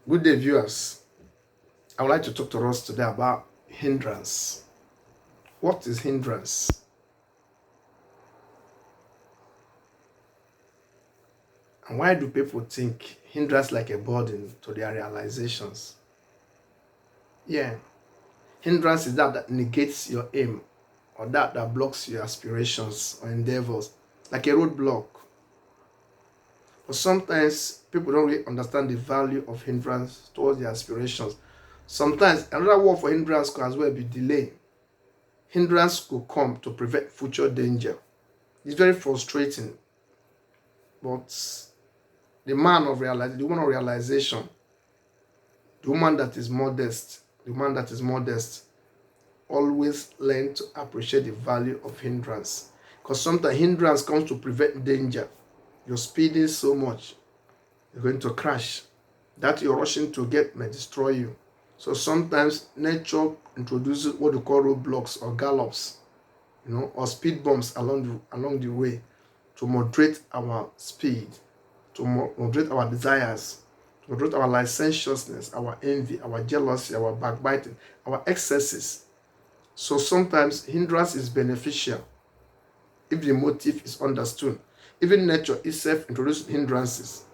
Good day, viewers. I would like to talk to us today about hindrance. What is hindrance? And why do people think hindrance like a burden to their realizations? Yeah, hindrance is that negates your aim or that blocks your aspirations or endeavors, like a roadblock. But sometimes people don't really understand the value of hindrance towards their aspirations. Sometimes another word for hindrance could as well be delay. Hindrance could come to prevent future danger. It's very frustrating, but the woman of realization, the woman that is modest, always learn to appreciate the value of hindrance. Because sometimes hindrance comes to prevent danger. You're speeding so much, you're going to crash. That you're rushing to get may destroy you. So sometimes nature introduces what we call roadblocks or gallops, or speed bumps along the way to moderate our speed, to moderate our desires, to moderate our licentiousness, our envy, our jealousy, our backbiting, our excesses. So sometimes hindrance is beneficial if the motive is understood. Even nature itself introduced hindrances.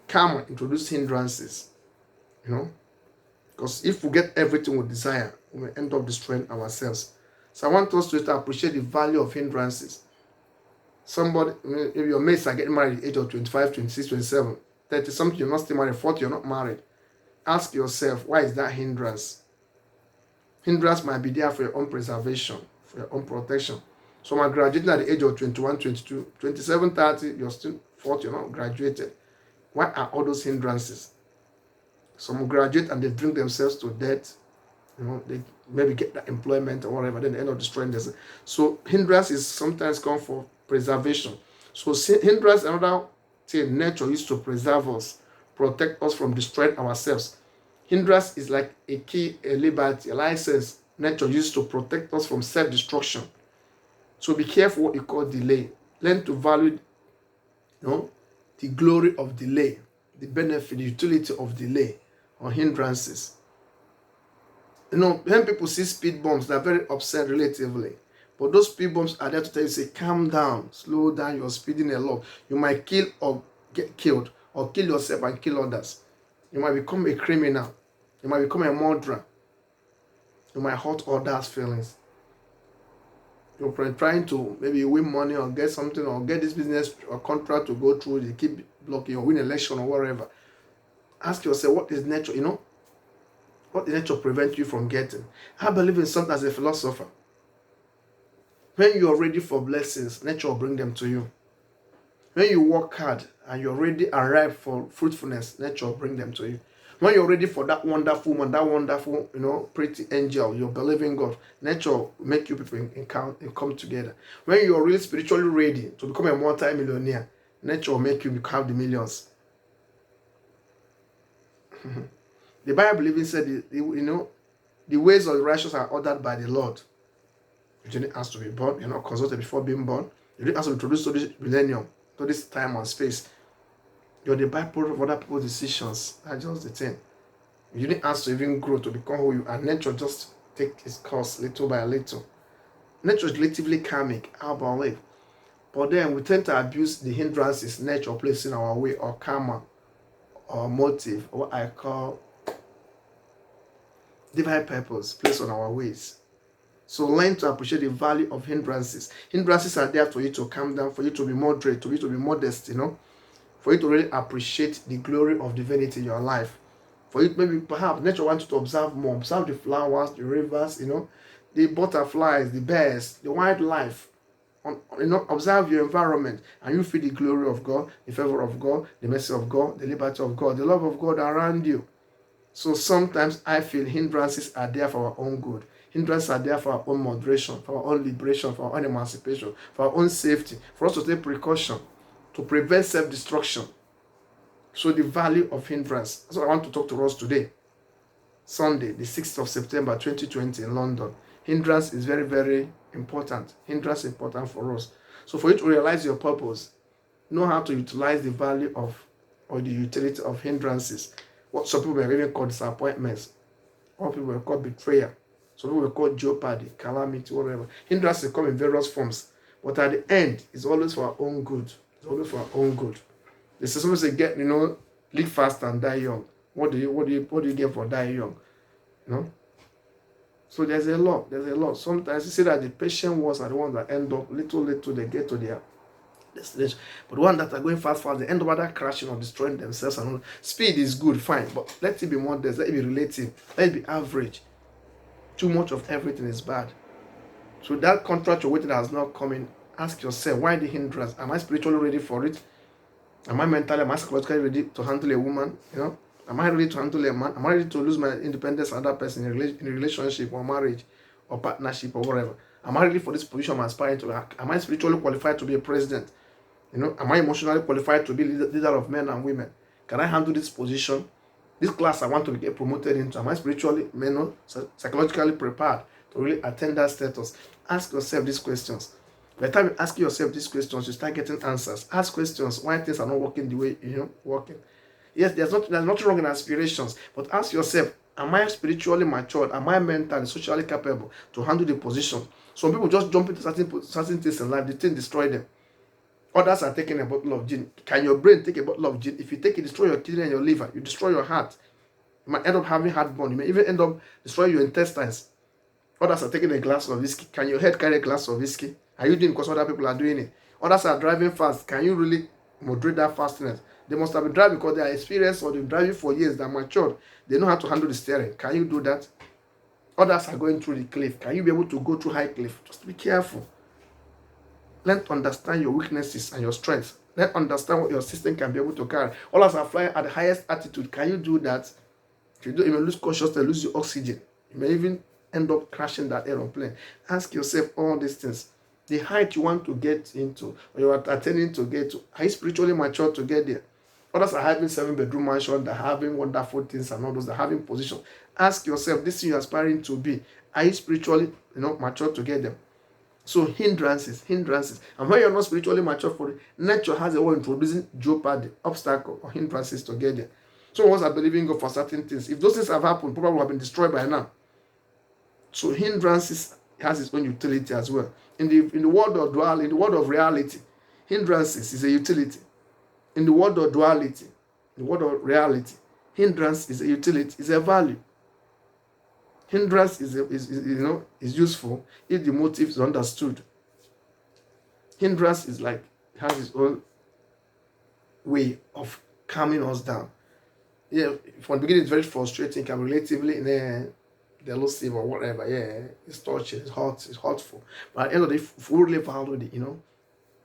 Karma introduced hindrances, you know, because if we get everything we desire, we may end up destroying ourselves. So I want us to appreciate the value of hindrances. Somebody, if your mates are getting married at the age of 25, 26, 27, 30 something, you're not still married, 40, you're not married. Ask yourself, why is that hindrance? Hindrance might be there for your own preservation, for your own protection. Some are graduating at the age of 21, 22, 27, 30, you're still 40, you're not graduated. Why are all those hindrances? Some graduate and they bring themselves to death. They maybe get that employment or whatever, then they end up destroying themselves. So hindrance is sometimes come for preservation. So hindrance, another thing nature used to preserve us, protect us from destroying ourselves. Hindrance is like a key, a liberty, a license nature used to protect us from self-destruction. So be careful what you call delay. Learn to value, the glory of delay, the benefit, the utility of delay or hindrances. When people see speed bumps, they're very upset relatively. But those speed bumps are there to tell you, say, calm down, slow down, you're speeding a lot. You might kill or get killed, or kill yourself and kill others. You might become a criminal. You might become a murderer. You might hurt others' feelings. You're trying to maybe win money or get something or get this business or contract to go through, they keep blocking or win election or whatever. Ask yourself, what is nature, what did nature prevent you from getting? I believe in something as a philosopher. When you are ready for blessings, nature will bring them to you. When you work hard and you're ready and ripe for fruitfulness, nature will bring them to you. When you're ready for that wonderful man, that wonderful, pretty angel, you're believing God, nature will make you people come together. When you're really spiritually ready to become a multi-millionaire, nature will make you have the millions. The Bible even said, the ways of the righteous are ordered by the Lord. You didn't ask to be born. You're not consulted before being born. You didn't ask to be introduced to this millennium, to this time and space. You're the byproduct of other people's decisions. That's just the thing. You didn't ask to even grow to become who you are. Nature just take its course little by little. Nature is relatively karmic, I believe. But then we tend to abuse the hindrances nature places in our way, or karma, or motive, or what I call divine purpose placed on our ways. So learn to appreciate the value of hindrances. Hindrances are there for you to calm down, for you to be moderate, for you to be modest, for you to really appreciate the glory of divinity in your life. For you, maybe perhaps nature wants you to observe more, observe the flowers, the rivers, the butterflies, the birds, the wildlife. Observe your environment, and you feel the glory of God, the favor of God, the mercy of God, the liberty of God, the love of God around you. So sometimes I feel hindrances are there for our own good. Hindrances are there for our own moderation, for our own liberation, for our own emancipation, for our own safety, for us to take precaution, to prevent self-destruction. So the value of hindrance. That's what I want to talk to us today. Sunday, the 6th of September 2020 in London. Hindrance is very, very important. Hindrance is important for us. So for you to realize your purpose, know how to utilize the value of or the utility of hindrances. What some people may even call disappointments. What people will call betrayal. Some people will call jeopardy, calamity, whatever. Hindrances come in various forms. But at the end, it's always for our own good. It's always for our own good. They say somebody say get, live fast and die young. What do you get for dying young? You know? So there's a lot. There's a lot. Sometimes you see that the patient ones are the ones that end up little, they get to their destination. But the ones that are going fast, they end up either crashing or destroying themselves. And all. Speed is good, fine, but let it be modest, let it be relative, let it be average. Too much of everything is bad. So that contract you're waiting has not come in. Ask yourself, why the hindrance? Am I spiritually ready for it? Am I mentally, am I psychologically ready to handle a woman? Am I ready to handle a man? Am I ready to lose my independence and that person in a relationship or marriage or partnership or whatever? Am I ready for this position I'm aspiring to? Am I spiritually qualified to be a president? Am I emotionally qualified to be leader of men and women? Can I handle this position? This class I want to get promoted into, am I spiritually, psychologically prepared to really attain that status? Ask yourself these questions. By the time you ask yourself these questions, you start getting answers. Ask questions why things are not working the way working. Yes, there's nothing wrong in aspirations, but ask yourself, am I spiritually matured? Am I mentally, socially capable to handle the position? Some people just jump into certain things in life, the thing destroy them. Others are taking a bottle of gin. Can your brain take a bottle of gin? If you take it, destroy your kidney and your liver. You destroy your heart. You might end up having heartburn. You may even end up destroying your intestines. Others are taking a glass of whiskey. Can your head carry a glass of whiskey? Are you doing it because other people are doing it? Others are driving fast. Can you really moderate that fastness? They must have been driving because they are experienced or they've been driving for years. They're matured. They know how to handle the steering. Can you do that? Others are going through the cliff. Can you be able to go through high cliff? Just be careful. Learn to understand your weaknesses and your strengths. Learn to understand what your system can be able to carry. Others are flying at the highest altitude. Can you do that? If you do, you may lose consciousness, lose your oxygen. You may even end up crashing that aeroplane. Ask yourself all these things. The height you want to get into, or you are attending to get to, are you spiritually mature to get there? Others are having 7-bedroom mansion, they're having wonderful things and all those, they're having position. Ask yourself, this thing you're aspiring to be, are you spiritually mature to get them? So hindrances. And when you're not spiritually mature for it, nature has a way of introducing jeopardy, obstacle, or hindrances to get there. Some of us are believing God for certain things. If those things have happened, probably would have been destroyed by now. So hindrances has its own utility as well. In the world of duality, in the world of reality, hindrances is a utility. In the world of duality, in the world of reality, hindrance is a utility, is a value. Hindrance is useful if the motive is understood. Hindrance is like has its own way of calming us down. Yeah, from the beginning it's very frustrating, can be relatively delusive or whatever. Yeah, it's touching, it's hot, it's hurtful. But at the end of the day, if we really value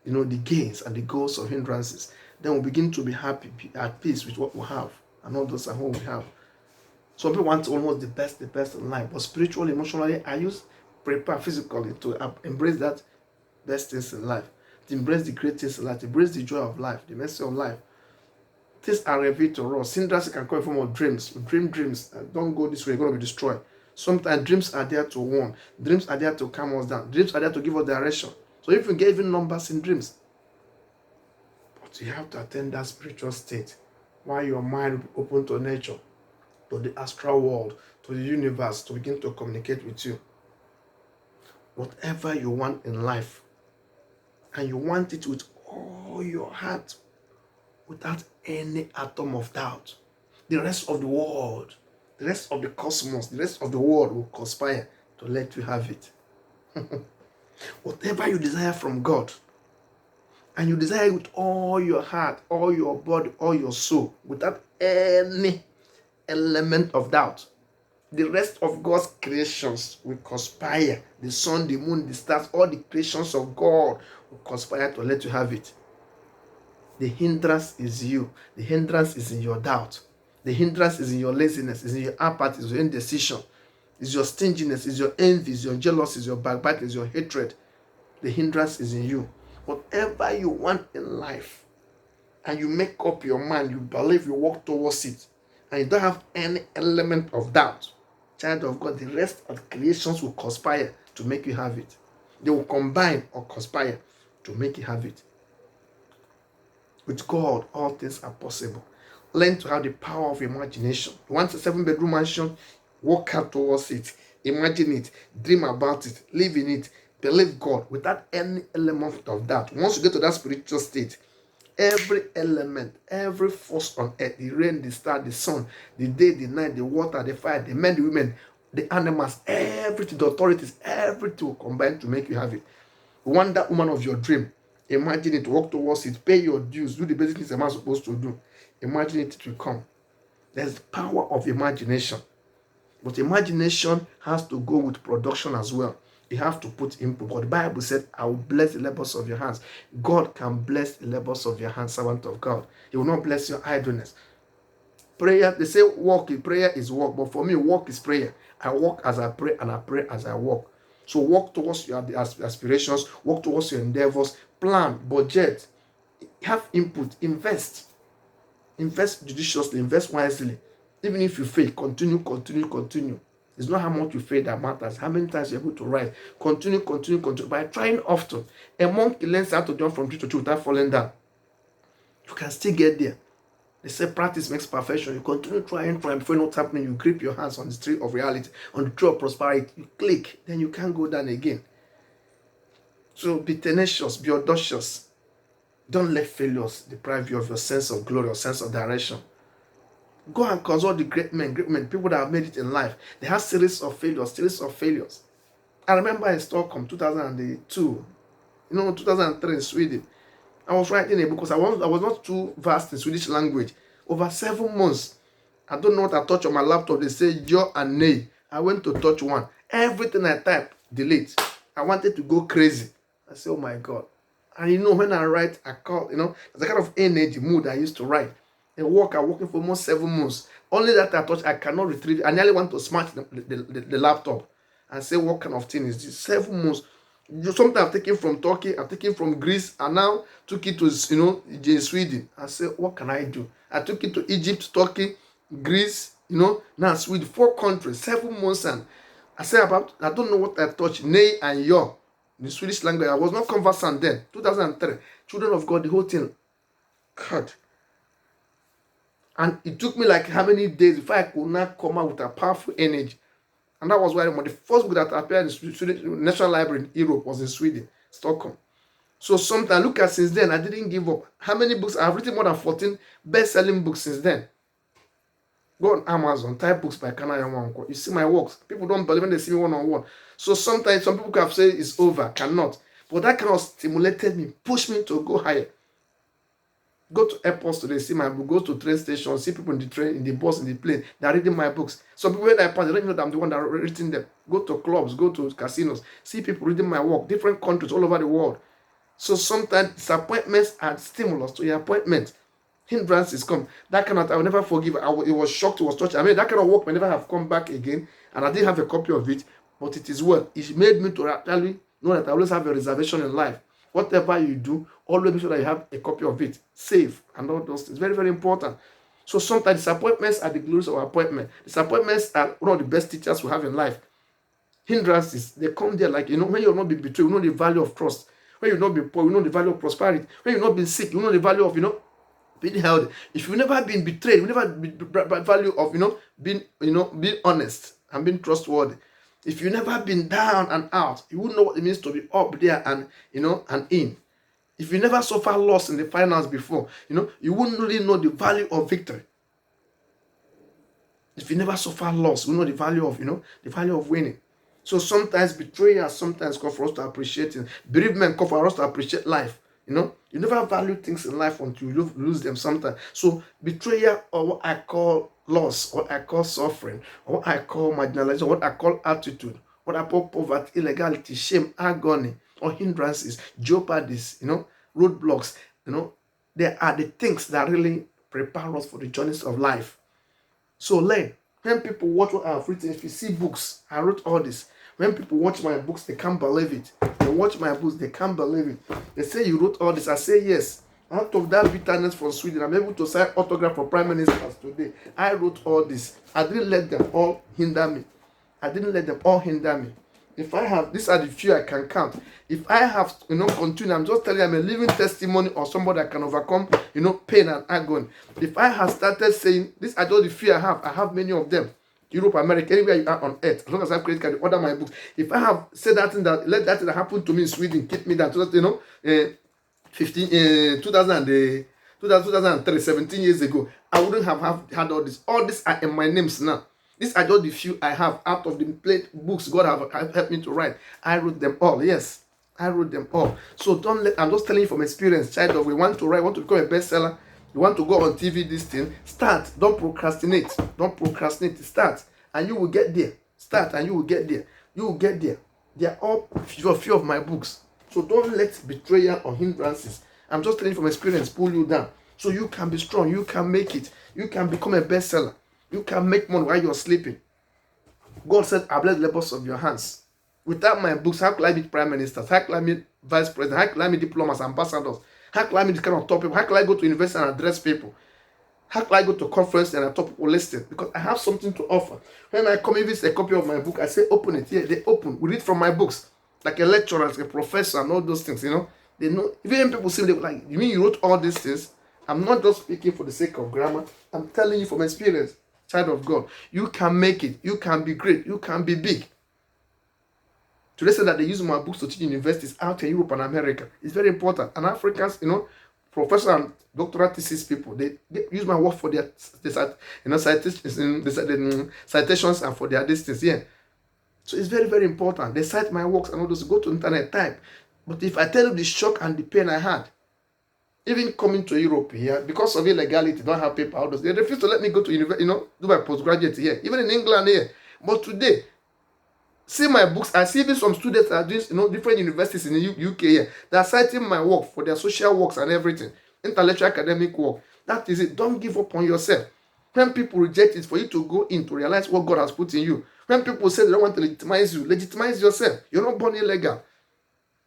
the gains and the goals of hindrances, then we begin to be happy, be at peace with what we have, and not just at what we have. Some people want almost the best in life, but spiritually, emotionally, are you prepared physically to embrace that best things in life, to embrace the great things in life, to embrace the joy of life, the mercy of life? Things are revealed to us. Hindrances can come in form of dreams. Dreams. Don't go this way, you're going to be destroyed. Sometimes dreams are there to warn. Dreams are there to calm us down. Dreams are there to give us direction. So if you get even numbers in dreams, but you have to attain that spiritual state while your mind will be open to nature, to the astral world, to the universe, to begin to communicate with you. Whatever you want in life, and you want it with all your heart, without any atom of doubt, the rest of the world, the rest of the cosmos, the rest of the world will conspire to let you have it. Whatever you desire from God, and you desire it with all your heart, all your body, all your soul, without any element of doubt, the rest of God's creations will conspire. The sun, the moon, the stars, all the creations of God will conspire to let you have it. The hindrance is you. The hindrance is in your doubt. The hindrance is in your laziness, is in your apathy, is your indecision, is your stinginess, is your envy, is your jealousy, is your backbiting, is your hatred. The hindrance is in you. Whatever you want in life, and you make up your mind, you believe, you walk towards it, and you don't have any element of doubt, child of God, the rest of creations will conspire to make you have it. They will combine or conspire to make you have it. With God, all things are possible. Learn to have the power of imagination. You want a 7-bedroom mansion? Work hard towards it. Imagine it. Dream about it. Live in it. Believe God without any element of that. Once you get to that spiritual state, every element, every force on earth, the rain, the star, the sun, the day, the night, the water, the fire, the men, the women, the animals, everything, the authorities, everything will combine to make you have it. You want that woman of your dream. Imagine it, work towards it, pay your dues, do the basic things a man is supposed to do. Imagine it, it will come. There's the power of imagination. But imagination has to go with production as well. You have to put input. But the Bible said, I will bless the labors of your hands. God can bless the labors of your hands, servant of God. He will not bless your idleness. Prayer, they say prayer is work. But for me, work is prayer. I walk as I pray and I pray as I walk. So walk towards your aspirations, walk towards your endeavors, plan, budget, have input, invest. Invest judiciously, invest wisely. Even if you fail, continue. It's not how much you fail that matters. How many times you're able to rise. Continue. By trying often. A monkey learns how to jump from tree to tree without falling down. You can still get there. They say practice makes perfection. You continue trying before what's happening. You grip your hands on the tree of reality, on the tree of prosperity. You click, then you can't go down again. So be tenacious, be audacious. Don't let failures deprive you of your sense of glory or sense of direction. Go and consult the great men, people that have made it in life. They have series of failures. I remember in Stockholm, 2002, 2003 in Sweden. I was writing a book because I was not too vast in Swedish language. Over 7 months, I don't know what I touch on my laptop. They say ja and nay. I went to touch one. Everything I type, delete. I wanted to go crazy. I said, oh my God. And when I write, I call, the kind of energy, mood I used to write. I'm working for almost 7 months. Only that I touch, I cannot retrieve it. I nearly want to smash the laptop and say, what kind of thing is this? 7 months. Something I've taken from Turkey, I've taken from Greece, and now took it to, Sweden. I said, what can I do? I took it to Egypt, Turkey, Greece, now Sweden, 4 countries, 7 months. And I said I don't know what I touched, nay and yo. The Swedish language, I was not conversant then, 2003. Children of God, the whole thing. God. And it took me like how many days before I could not come out with a powerful energy. And that was why the first book that appeared in the Swedish National Library in Europe was in Sweden, Stockholm. So sometimes, look at since then, I didn't give up. How many books? I've written more than 14 best-selling books since then. Go on Amazon, type books by Kanayo. You see my works. People don't believe when they see me one-on-one. So sometimes some people can say it's over, cannot. But that kind of stimulated me, pushed me to go higher. Go to airports today, see my book. Go to train stations, see people in the train, in the bus, in the plane. They are reading my books. Some people when I pass, they don't even know that I'm the one that written them. Go to clubs, go to casinos, see people reading my work, different countries all over the world. So sometimes disappointments are stimulus to your appointment. Hindrances come. That kind of, I will never forgive. It was shocked, it was touched. I mean, that kind of work may never have come back again. And I didn't have a copy of it, but it is well. It made me to actually know that I always have a reservation in life. Whatever you do, always make sure that you have a copy of it. Save and all those things. Very, very important. So sometimes disappointments are the glories of appointment. Disappointments are one of the best teachers we have in life. Hindrances, they come there like, when you're not being betrayed, you know the value of trust. When you're not being poor, you know the value of prosperity. When you're not being sick, you know the value of, being healthy. If you've never been betrayed, you never value of, being honest and being trustworthy. If you've never been down and out, you wouldn't know what it means to be up there and, and in. If you never suffered loss in the finance before, you wouldn't really know the value of victory. If you never suffered loss, you know the value of winning. So sometimes betrayal, sometimes call for us to appreciate it. Bereavement call for us to appreciate life. You never value things in life until you lose them sometimes. So betrayal, or what I call loss, what I call suffering, or what I call marginalization, what I call attitude, what I call poverty, illegality, shame, agony, or hindrances, jeopardies, roadblocks, they are the things that really prepare us for the journeys of life. So learn. When people watch what I've written, if you see books, I wrote all this. When people watch my books, they can't believe it. They watch my books, they can't believe it. They say you wrote all this. I say yes. Out of that bitterness from Sweden, I'm able to sign autograph for prime ministers today. I wrote all this. I didn't let them all hinder me. If I have, these are the few I can count. If I have, continue, I'm just telling you, I'm a living testimony of somebody that can overcome, pain and agony. If I have started saying, these are just the few I have many of them. Europe, America, anywhere you are on earth, as long as I have credit card, order my books. If I have said that thing let that thing that happened to me in Sweden keep me down, 2003, 17 years ago, I wouldn't have had all this. All these are in my names now. These are just the few I have out of the plate books God have helped me to write. I wrote them all. Yes, I wrote them all. So don't let. I'm just telling you from experience, child of. We want to write, want to become a bestseller. You want to go on TV. This thing. Start. Don't procrastinate. Don't procrastinate. Start, and you will get there. Start, and you will get there. You will get there. They are all few of my books. So don't let betrayal or hindrances, I'm just telling you from experience, pull you down. So you can be strong. You can make it. You can become a bestseller. You can make money while you're sleeping. God said, I bless the labors of your hands. Without my books, how can I be prime ministers? How can I be vice president? How can I be diplomas, ambassadors? How can I be this kind of top people? How can I go to university and address people? How can I go to conference and I top people listening? Because I have something to offer. When I come, if it's a copy of my book, I say, open it. Yeah, they open. We read from my books. Like a lecturer, like a professor, and all those things, They know. Even people see them like, you mean you wrote all these things? I'm not just speaking for the sake of grammar. I'm telling you from experience, child of God. You can make it. You can be great. You can be big. Today say that they use my books to teach universities out in Europe and America. It's very important. And Africans, professor and doctoral thesis people, they use my work for their citations and for their distance. Yeah. So it's very, very important. They cite my works and all those. Go to internet, type. But if I tell you the shock and the pain I had, even coming to Europe here, because of illegality, don't have paper, all those, they refuse to let me go to university, do my postgraduate here, even in England here. But today, see my books, I see even some students are doing, different universities in the UK here. They are citing my work for their social works and everything, intellectual academic work. That is it. Don't give up on yourself. When people reject it, for you to go in to realize what God has put in you. When people say they don't want to legitimize yourself. You're not born illegal.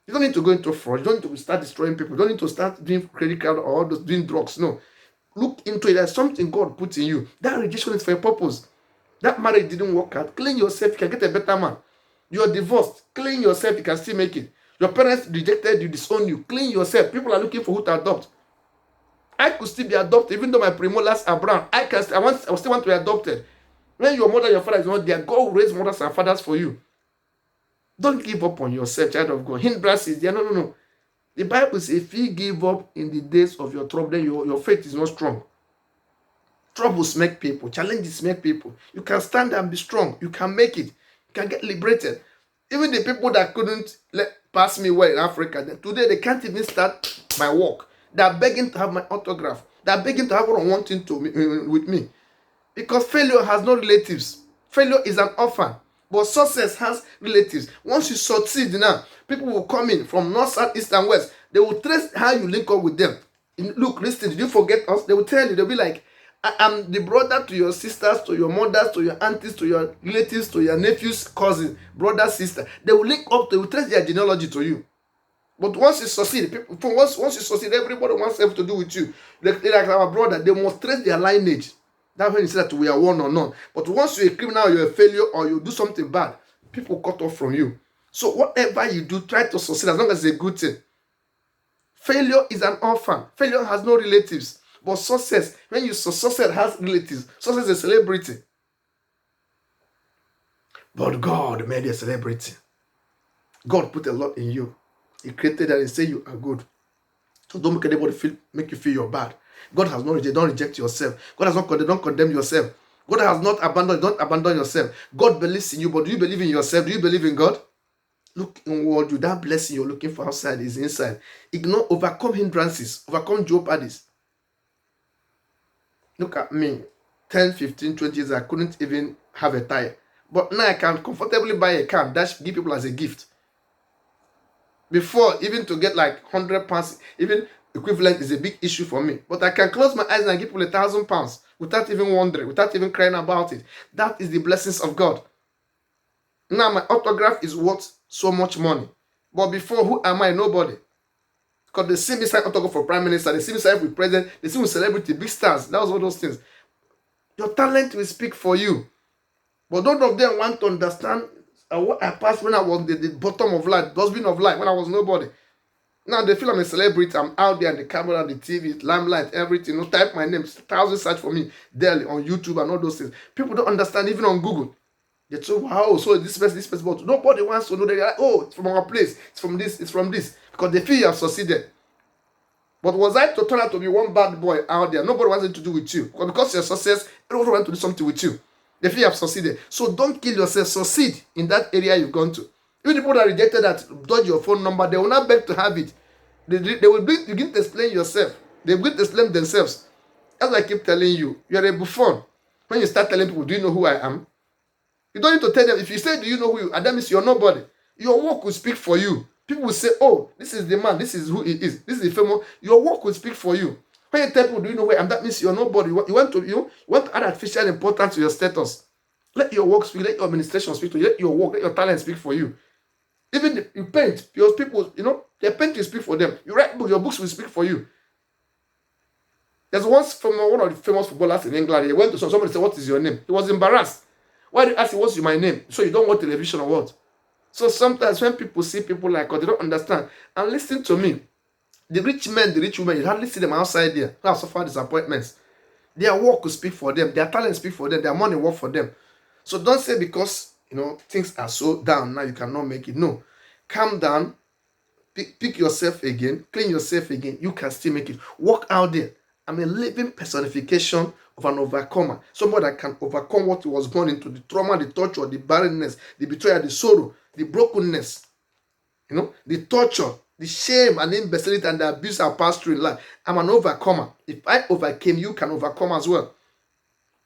You don't need to go into fraud. You don't need to start destroying people. You don't need to start doing credit card or doing drugs. No. Look into it. There's something God put in you. That rejection is for a purpose. That marriage didn't work out. Clean yourself. You can get a better man. You're divorced. Clean yourself. You can still make it. Your parents rejected you, disowned you. Clean yourself. People are looking for who to adopt. I could still be adopted even though my premolars are brown. I still want to be adopted. When your mother, your father is not there, God will raise mothers and fathers for you. Don't give up on yourself, child of God. Hindrances there. No. The Bible says if you give up in the days of your trouble, then your faith is not strong. Troubles make people. Challenges make people. You can stand and be strong. You can make it. You can get liberated. Even the people that couldn't pass me well in Africa, today they can't even start my work. They're begging to have my autograph. They're begging to have what I want with me. Because failure has no relatives. Failure is an orphan. But success has relatives. Once you succeed now, people will come in from north, south, east, and west. They will trace how you link up with them. Look, listen, did you forget us? They will tell you, they'll be like, I am the brother to your sisters, to your mothers, to your aunties, to your relatives, to your nephews, cousins, brother, sister. They will link up, they will trace their genealogy to you. But once you succeed, once you succeed, everybody wants to do with you. Like our brother, they must trace their lineage. That's when you say that we are one or none. But once you're a criminal, you're a failure, or you do something bad, people cut off from you. So whatever you do, try to succeed as long as it's a good thing. Failure is an orphan. Failure has no relatives. But success, when you success has relatives. Success is a celebrity. But God made you a celebrity. God put a lot in you. He created that and say you are good. So don't make anybody make you feel you're bad. God has not rejected. Don't reject yourself. God has not condemned. Don't condemn yourself. God has not abandoned. Don't abandon yourself. God believes in you, but do you believe in yourself? Do you believe in God? Look inward. You that blessing you're looking for outside is inside. Overcome hindrances. Overcome jeopardies. Look at me. 10, 15, 20 years I couldn't even have a tire. But now I can comfortably buy a car and give people as a gift. Before, even to get like 100 pounds, even equivalent is a big issue for me. But I can close my eyes and give people 1,000 pounds without even wondering, without even crying about it. That is the blessings of God. Now my autograph is worth so much money. But before, who am I? Nobody. Because they see me sign autograph for prime minister, they see me sign with president, they see me celebrity, big stars. That was all those things. Your talent will speak for you. But none of them want to understand what I passed when I was the bottom of life, dustbin of life, when I was nobody. Now they feel I'm a celebrity. I'm out there on the camera, the TV, limelight, everything. You know, type my name, thousands search for me daily on YouTube and all those things. People don't understand even on Google. They say, wow, so this person, but nobody wants to know. They're like, oh, it's from our place, it's from this, it's from this, because they feel you have succeeded. But was I to turn out to be one bad boy out there? Nobody wants to do with you. Because your success, everyone wants to do something with you. They feel you have succeeded. So don't kill yourself. Succeed in that area you've gone to. Even people that rejected that, dodge your phone number, they will not beg to have it. They will begin to explain yourself. They begin to explain themselves. As I keep telling you, you are a buffon. When you start telling people, do you know who I am? You don't need to tell them. If you say, do you know who you are, that means you're nobody. Your work will speak for you. People will say, oh, this is the man, this is who he is, this is the famous. Your work will speak for you. When you tell people, do you know where I am, that means you're nobody. You want to add artificial importance to your status. Let your work speak, let your administration speak to you, let your work, let your talent speak for you. Even if you paint, your people, their paint will speak for them. You write books, your books will speak for you. There's once from one of the famous footballers in England, he went to somebody said, what is your name? He was embarrassed. Why did you ask him, what's my name? So you don't watch television or what? So sometimes when people see people like us, they don't understand. And listen to me. The rich men, the rich women, you hardly see them outside there who have suffered disappointments. Their work will speak for them. Their talent speak for them. Their money work for them. So don't say because, things are so down now you cannot make it. No. Calm down. Pick yourself again. Clean yourself again. You can still make it. Walk out there. I'm a living personification of an overcomer. Somebody that can overcome what he was born into. The trauma, the torture, the barrenness, the betrayal, the sorrow, the brokenness, the torture, the shame and the imbecility and the abuse I passed through in life. I'm an overcomer. If I overcame, you can overcome as well.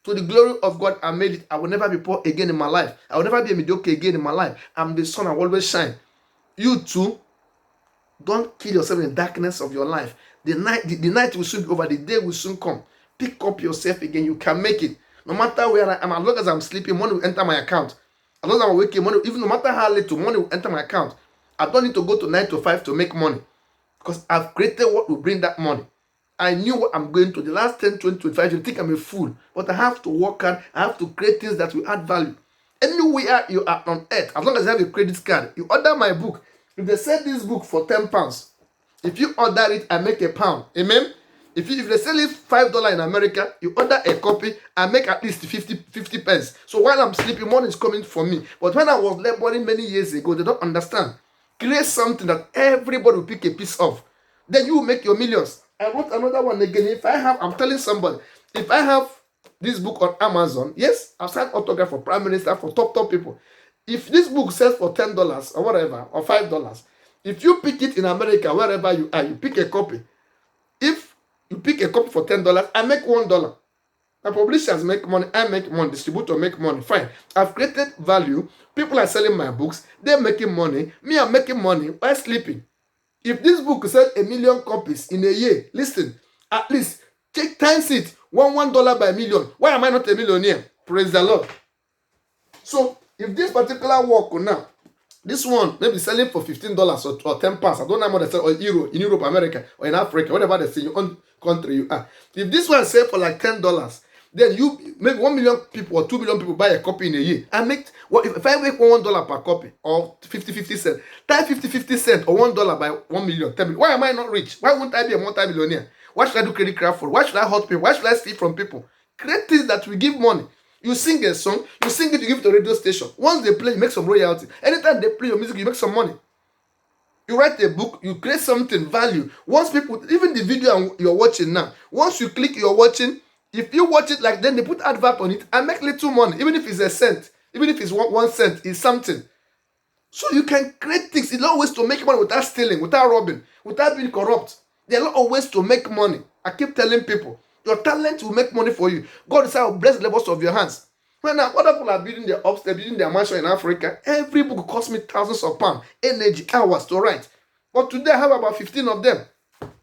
To the glory of God, I made it. I will never be poor again in my life. I will never be a mediocre again in my life. I'm the sun. I will always shine. You too, don't kill yourself in the darkness of your life. The night will soon be over. The day will soon come. Pick up yourself again. You can make it. No matter where I am, as long as I'm sleeping, money will enter my account. As long as I'm waking, money, even no matter how little, money will enter my account. I don't need to go to 9 to 5 to make money. Because I've created what will bring that money. I knew what I'm going to. The last 10, 20, 25, you think I'm a fool. But I have to work hard. I have to create things that will add value. Anywhere you are on earth, as long as you have a credit card, you order my book. If they sell this book for £10, if you order it, I make £1. Amen? If they sell it $5 in America, you order a copy, I make at least 50 pence. So while I'm sleeping, money is coming for me. But when I was laboring many years ago, they don't understand. Create something that everybody will pick a piece of. Then you will make your millions. I wrote another one again. I'm telling somebody, if I have this book on Amazon, yes, I've signed autograph for Prime Minister, for top people. If this book sells for $10 or whatever, or $5, if you pick it in America, wherever you are, you pick a copy. If you pick a copy for $10, I make $1. My publishers make money, I make money, distributor make money. Fine. I've created value. People are selling my books. They're making money. Me, I'm making money while sleeping. If this book sells 1 million copies in a year, listen, at least take times it, $1 by million. Why am I not a millionaire? Praise the Lord. So, if this particular work now, this one maybe selling for $15 or £10, I don't know how much they sell, or euro in Europe, America, or in Africa, whatever they say, your own country you are. If this one sell for like $10, then you maybe 1 million people or 2 million people buy a copy in a year. I make if I make $1 per copy or 50 cents, tie 50 cents or $1 by 1 million. Tell me, why am I not rich? Why won't I be a multi-millionaire? Why should I do credit card for? Why should I hurt people? Why should I steal from people? Create things that will give money. You sing a song, you sing it, you give it to a radio station. Once they play, you make some royalty. Anytime they play your music, you make some money. You write a book, you create something, value. Once people, even the video you're watching now, once you click you're watching, if you watch it like then they put advert on it, I make little money. Even if it's a cent, even if it's 1 cent, it's something. So you can create things. It's a lot of ways to make money without stealing, without robbing, without being corrupt. There are a lot of ways to make money. I keep telling people, your talent will make money for you. God is how bless the labors of your hands. When now other people are building their upstairs, building their mansion in Africa, every book costs me thousands of pounds, energy, hours to write. But today I have about 15 of them.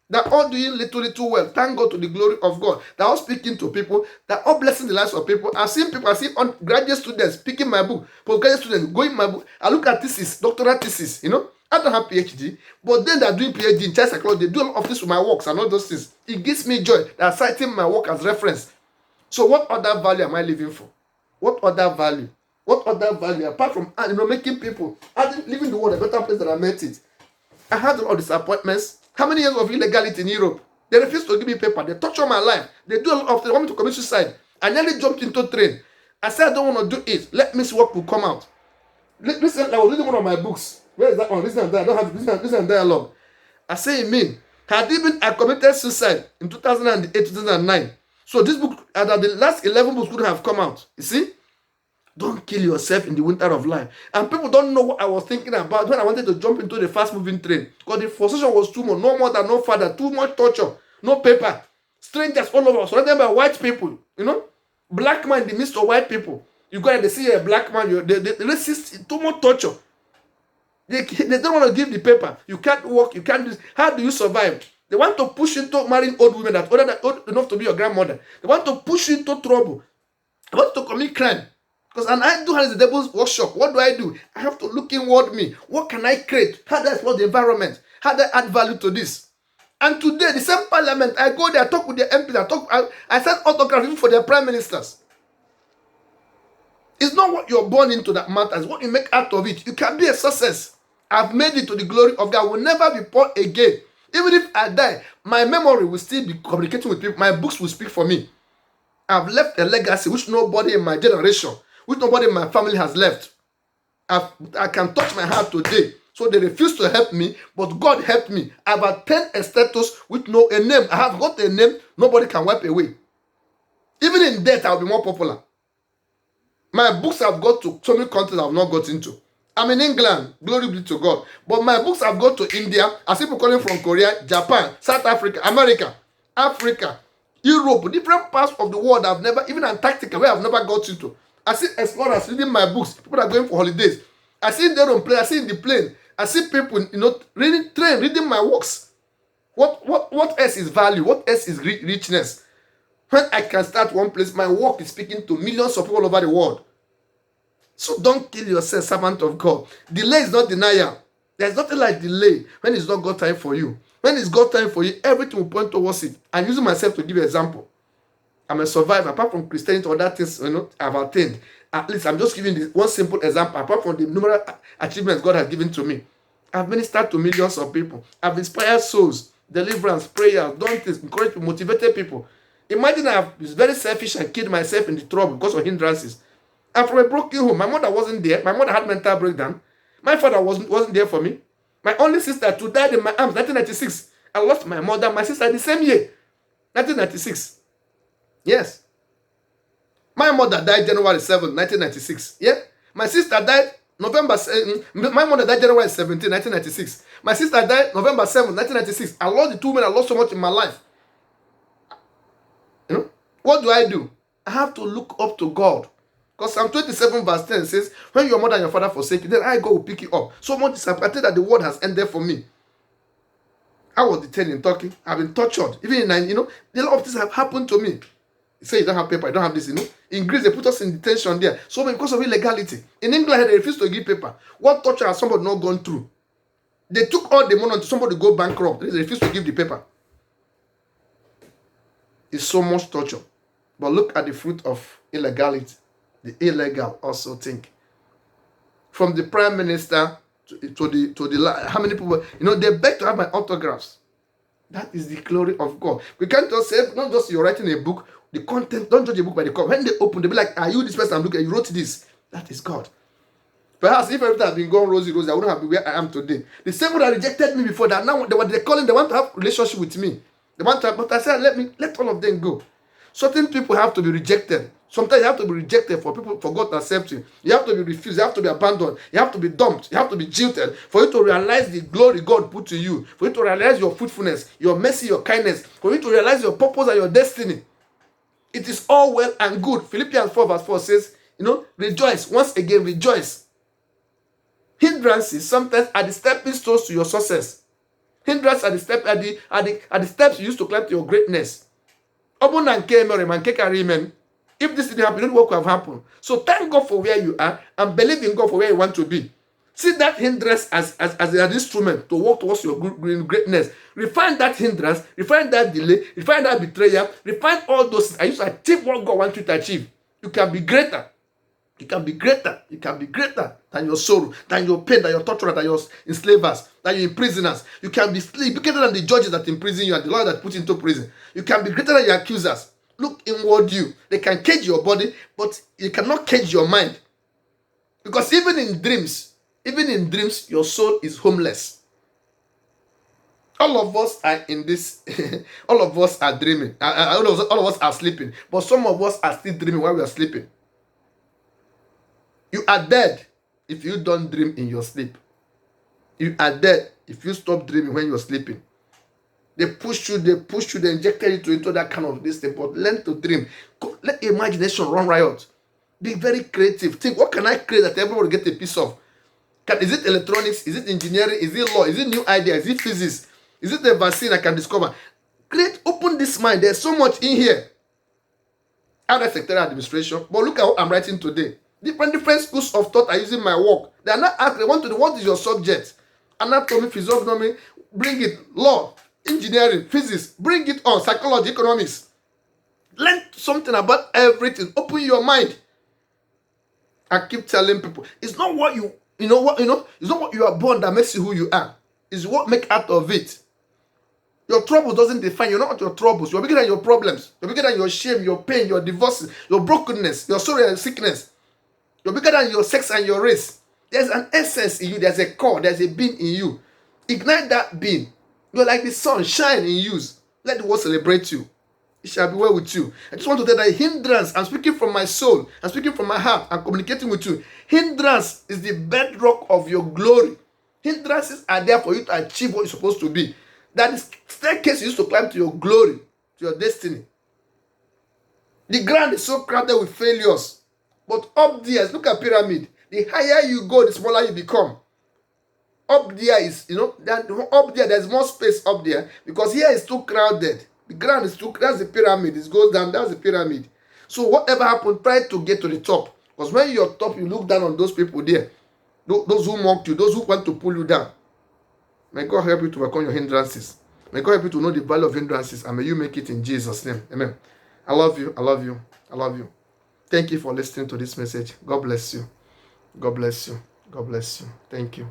They're all doing little well. Thank God to the glory of God. They're all speaking to people. They're all blessing the lives of people. I've seen graduate students picking my book, postgraduate students going my book. I look at thesis, doctoral thesis, I don't have PhD, but then they're doing PhD in child psychology. They do a lot of this with my works and all those things. It gives me joy. They're citing my work as reference. So what other value am I living for? What other value? What other value apart from making people, leaving the world a better place than I met it? I had a lot of disappointments. How many years of illegality in Europe? They refuse to give me paper. They torture my life. They do a lot of things. They want me to commit suicide. I nearly jumped into a train. I said I don't want to do it. Let me see what will come out. Listen, I was reading one of my books. Where is that one? Listen and dialogue. I don't have listen and dialogue. I say it mean. Had even I committed suicide in 2008, 2009. So this book, the last 11 books couldn't have come out. You see? Don't kill yourself in the winter of life. And people don't know what I was thinking about when I wanted to jump into the fast-moving train. Because the frustration was too much. No mother, no father. Too much torture. No paper. Strangers all over. Surrounded by white people. Black man in the midst of white people. You go and they see a black man. The racist. Too much torture. They don't want to give the paper. You can't work. You can't do this. How do you survive? They want to push you into marrying old women that are old enough to be your grandmother. They want to push you into trouble. They want to commit crime. Because I do have the devil's workshop. What do? I have to look inward me. What can I create? How do I explore the environment? How do I add value to this? And today, the same parliament, I go there, I talk with the MPs, I send autographs for their prime ministers. It's not what you're born into that matters. What you make out of it. You can be a success. I've made it to the glory of God. I will never be poor again. Even if I die, my memory will still be communicating with people. My books will speak for me. I've left a legacy which nobody in my generation, which nobody in my family has left. I can touch my heart today. So they refuse to help me, but God helped me. I've attained a status with a name. I have got a name nobody can wipe away. Even in death, I'll be more popular. My books have got to so many countries I've not got into. I'm in England, glory be to God. But my books have got to India. I see people calling from Korea, Japan, South Africa, America, Africa, Europe, different parts of the world I've never, even Antarctica, where I've never got into. I see explorers reading my books. People are going for holidays. I see them on plane. I see in the plane. I see people, reading my works. What else is value? What else is richness? When I can start one place, my work is speaking to millions of people all over the world. So don't kill yourself, servant of God. Delay is not denial. There's nothing like delay when it's not God's time for you. When it's God's time for you, everything will point towards it. I'm using myself to give you an example. I'm a survivor. Apart from Christianity, other things I've attained. At least I'm just giving this one simple example. Apart from the numerous achievements God has given to me, I've ministered to millions of people. I've inspired souls, deliverance, prayer, done things, encouraged people, motivated people. Imagine I was very selfish and killed myself in the trouble because of hindrances. I'm from a broken home. My mother wasn't there. My mother had mental breakdown. My father wasn't there for me. My only sister too died in my arms, 1996. I lost my mother, my sister the same year, 1996. Yes. My mother died January 7, 1996. Yeah. My sister died November 7. My mother died January 17, 1996. My sister died November 7, 1996. I lost the two men I lost so much in my life. What do? I have to look up to God. Because Psalm 27 verse 10 says, when your mother and your father forsake you, then I God will pick you up. So much disappointed that the word has ended for me. I was detained in Turkey. I've been tortured. Even in, a lot of things have happened to me. You say you don't have paper, you don't have this, In Greece, they put us in detention there. So because of illegality. In England, they refused to give paper. What torture has somebody not gone through? They took all the money until somebody go bankrupt. They refused to give the paper. It's so much torture. But look at the fruit of illegality. The illegal also think. From the prime minister to the how many people, they beg to have my autographs. That is the glory of God. We can't just say, not just you're writing a book, the content, don't judge a book by the cover. When they open, they'll be like, are you this person I'm looking at? You wrote this. That is God. Perhaps if everything had been gone rosy, I wouldn't have been where I am today. The same one that rejected me before, that now they want to have a relationship with me. They want to have, but I said, let all of them go. Certain people have to be rejected. Sometimes you have to be rejected for God to accept you. You have to be refused. You have to be abandoned. You have to be dumped. You have to be jilted for you to realize the glory God put to you. For you to realize your fruitfulness, your mercy, your kindness. For you to realize your purpose and your destiny. It is all well and good. Philippians 4 verse 4 says, rejoice. Once again, rejoice. Hindrances sometimes are the stepping stones to your success. Hindrances are the steps you use to climb to your greatness. If this didn't happen, what could have happened? So thank God for where you are and believe in God for where you want to be. See that hindrance as an instrument to walk towards your greatness. Refine that hindrance, refine that delay, refine that betrayal, refine all those things. I used to achieve what God wants you to achieve. You can be greater. You can be greater. You can be greater than your sorrow, than your pain, than your torturer, than your enslavers, than your imprisoners. You can be greater than the judges that imprison you and the lawyers that put you into prison. You can be greater than your accusers. Look inward you. They can cage your body, but you cannot cage your mind. Because even in dreams, your soul is homeless. All of us are in this, all of us are dreaming. All of us are sleeping. But some of us are still dreaming while we are sleeping. You are dead if you don't dream in your sleep. You are dead if you stop dreaming when you're sleeping. They pushed you, they injected you into that kind of this thing. But learn to dream. Let imagination run riot. Be very creative. Think, what can I create that everybody get a piece of? Is it electronics? Is it engineering? Is it law? Is it new idea? Is it physics? Is it a vaccine I can discover? Open this mind. There's so much in here. I read secretarial administration, but look at what I'm writing today. Different schools of thought are using my work. They are not asking, they want to know what is your subject. Anatomy, physiognomy, bring it. Law, engineering, physics, bring it on. Psychology, economics. Learn something about everything. Open your mind. I keep telling people, it's not what it's not what you are born that makes you who you are. It's what make out of it. Your troubles doesn't define you. You're not your troubles. You're bigger than your problems. You're bigger than your shame, your pain, your divorce, your brokenness, your sorrow and sickness. You're bigger than your sex and your race. There's an essence in you. There's a core. There's a being in you. Ignite that being. You're like the sun. Shine in you. Let the world celebrate you. It shall be well with you. I just want to tell that hindrance, I'm speaking from my soul. I'm speaking from my heart. I'm communicating with you. Hindrance is the bedrock of your glory. Hindrances are there for you to achieve what you're supposed to be. That is staircase you used to climb to your glory, to your destiny. The ground is so crowded with failures. But up there, look at pyramid. The higher you go, the smaller you become. Up there is, up there, there's more space up there. Because here is too crowded. The ground is too, that's the pyramid. It goes down, that's the pyramid. So whatever happens, try to get to the top. Because when you're top, you look down on those people there. Those who mocked you, those who want to pull you down. May God help you to overcome your hindrances. May God help you to know the value of hindrances. And may you make it in Jesus' name. Amen. I love you. I love you. I love you. Thank you for listening to this message. God bless you. God bless you. God bless you. Thank you.